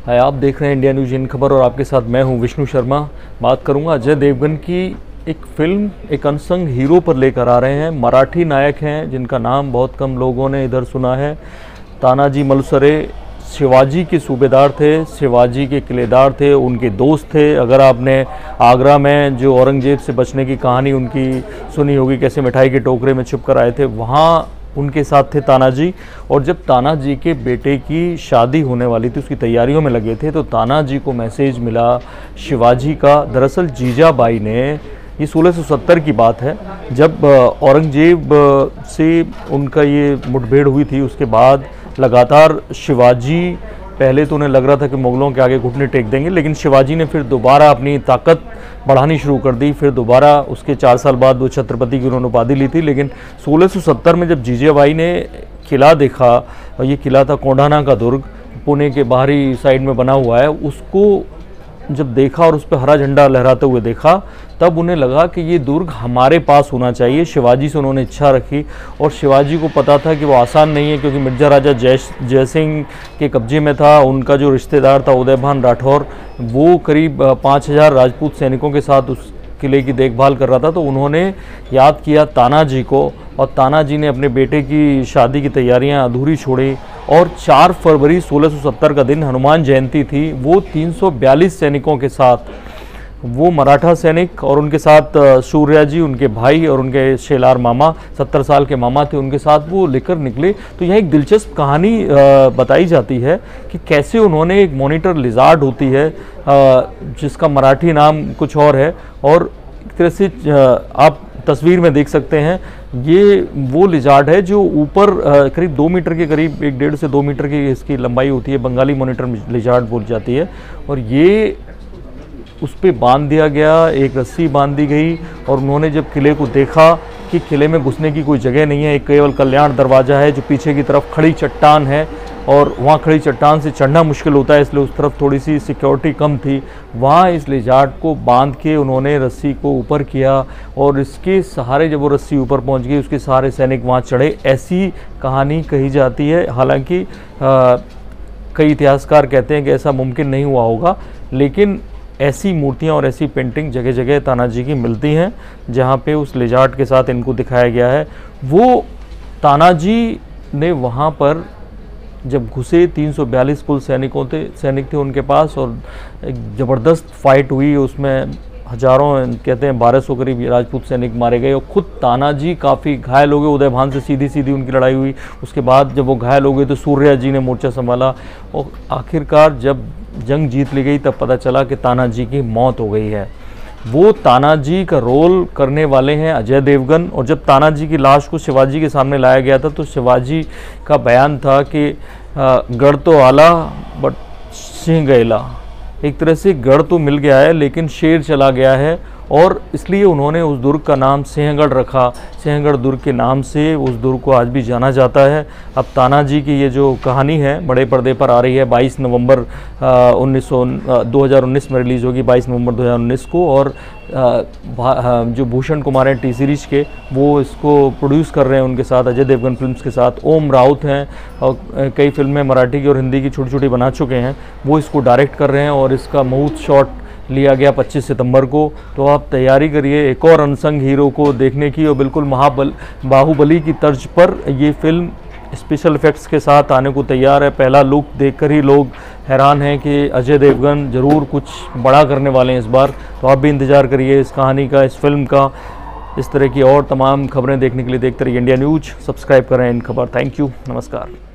हाय, आप देख रहे हैं इंडिया न्यूज इन खबर और आपके साथ मैं हूं विष्णु शर्मा। बात करूंगा अजय देवगन की एक फिल्म, एक अनसंग हीरो पर लेकर आ रहे हैं। मराठी नायक हैं जिनका नाम बहुत कम लोगों ने इधर सुना है। तानाजी मालुसरे शिवाजी के सूबेदार थे, शिवाजी के किलेदार थे, उनके दोस्त थे। अगर आपने आगरा में जो औरंगजेब से बचने की कहानी उनकी सुनी होगी, कैसे मिठाई के टोकरे में छुप कर आए थे, वहाँ उनके साथ थे तानाजी। और जब तानाजी के बेटे की शादी होने वाली थी, उसकी तैयारियों में लगे थे, तो तानाजी को मैसेज मिला शिवाजी का। दरअसल जीजाबाई ने, ये 1670 की बात है, जब औरंगजेब से उनका ये मुठभेड़ हुई थी, उसके बाद लगातार शिवाजी, पहले तो उन्हें लग रहा था कि मुगलों के आगे घुटने टेक देंगे, लेकिन शिवाजी ने फिर दोबारा अपनी ताकत बढ़ानी शुरू कर दी। फिर दोबारा उसके 4 साल बाद वो छत्रपति की उन्होंने उपाधि ली थी। लेकिन 1670 में जब जीजाबाई ने किला देखा, और ये किला था कोंढाणा का दुर्ग, पुणे के बाहरी साइड में बना हुआ है, उसको जब देखा और उस पर हरा झंडा लहराते हुए देखा, तब उन्हें लगा कि ये दुर्ग हमारे पास होना चाहिए। शिवाजी से उन्होंने इच्छा रखी, और शिवाजी को पता था कि वो आसान नहीं है, क्योंकि मिर्जा राजा जयसिंह के कब्जे में था। उनका जो रिश्तेदार था उदयभान राठौर, वो करीब 5000 राजपूत सैनिकों के साथ उस किले की देखभाल कर रहा था। तो उन्होंने याद किया तानाजी को, और तानाजी ने अपने बेटे की शादी की तैयारियां अधूरी छोड़ी। और 4 फरवरी 1670 का दिन हनुमान जयंती थी। वो 342 सैनिकों के साथ, वो मराठा सैनिक और उनके साथ सूर्या जी, उनके भाई, और उनके शेलार मामा, 70 साल के मामा थे, उनके साथ वो लेकर निकले। तो यह एक दिलचस्प कहानी बताई जाती है कि कैसे उन्होंने, एक मॉनिटर लिजार्ड होती है जिसका मराठी नाम कुछ और है, और एक तरह से आप तस्वीर में देख सकते हैं, ये वो लिजार्ड है जो ऊपर करीब 2 मीटर के करीब, 1.5 से 2 मीटर की इसकी लंबाई होती है। बंगाली मॉनिटर लिजार्ड बोल जाती है। और ये उस पर बांध दिया गया, एक रस्सी बांध दी गई, और उन्होंने जब किले को देखा कि किले में घुसने की कोई जगह नहीं है, एक केवल कल्याण दरवाज़ा है जो पीछे की तरफ खड़ी चट्टान है, और वहाँ खड़ी चट्टान से चढ़ना मुश्किल होता है, इसलिए उस तरफ थोड़ी सी सिक्योरिटी कम थी। वहाँ इस लिजार्ड को बांध के उन्होंने रस्सी को ऊपर किया, और इसके सहारे जब वो रस्सी ऊपर पहुँच गई, उसके सहारे सैनिक वहाँ चढ़े। ऐसी कहानी कही जाती है। हालांकि कई इतिहासकार कहते हैं कि ऐसा मुमकिन नहीं हुआ होगा, लेकिन ऐसी मूर्तियाँ और ऐसी पेंटिंग जगह जगह तानाजी की मिलती हैं, जहाँ पे उस लिजार्ड के साथ इनको दिखाया गया है। वो तानाजी ने वहाँ पर जब घुसे, 342 कुल सैनिक थे उनके पास, और एक ज़बरदस्त फाइट हुई। उसमें हजारों, कहते हैं 1200 करीब राजपूत सैनिक मारे गए, और ख़ुद तानाजी काफ़ी घायल हो गए। उदयभान से सीधी उनकी लड़ाई हुई। उसके बाद जब वो घायल हो गए तो सूर्या जी ने मोर्चा संभाला, और आखिरकार जब जंग जीत ली गई, तब पता चला कि तानाजी की मौत हो गई है। वो तानाजी का रोल करने वाले हैं अजय देवगन। और जब तानाजी की लाश को शिवाजी के सामने लाया गया था, तो शिवाजी का बयान था कि गढ़ तो आला बट सिंह गैला, एक तरह से गढ़ तो मिल गया है लेकिन शेर चला गया है, और इसलिए उन्होंने उस दुर्ग का नाम सिंहगढ़ रखा। सिंहगढ़ दुर्ग के नाम से उस दुर्ग को आज भी जाना जाता है। अब तानाजी की ये जो कहानी है बड़े पर्दे पर आ रही है। 22 नवंबर 2019 में रिलीज़ होगी, 22 नवंबर 2019 को। और जो भूषण कुमार हैं टी सीरीज के, वो इसको प्रोड्यूस कर रहे हैं उनके साथ, अजय देवगन फिल्म्स के साथ। ओम राउत हैं, और कई फिल्में मराठी की और हिंदी की छोटी छोटी बना चुके हैं, वो इसको डायरेक्ट कर रहे हैं। और इसका मुहूर्त शॉट लिया गया 25 सितंबर को। तो आप तैयारी करिए एक और अनसंग हीरो को देखने की, और बिल्कुल बाहुबली की तर्ज पर ये फिल्म स्पेशल इफ़ेक्ट्स के साथ आने को तैयार है। पहला लुक देखकर ही लोग हैरान हैं कि अजय देवगन ज़रूर कुछ बड़ा करने वाले हैं इस बार। तो आप भी इंतज़ार करिए इस कहानी का, इस फिल्म का। इस तरह की और तमाम खबरें देखने के लिए देखते रहिए इंडिया न्यूज। सब्सक्राइब करें इन खबर। थैंक यू, नमस्कार।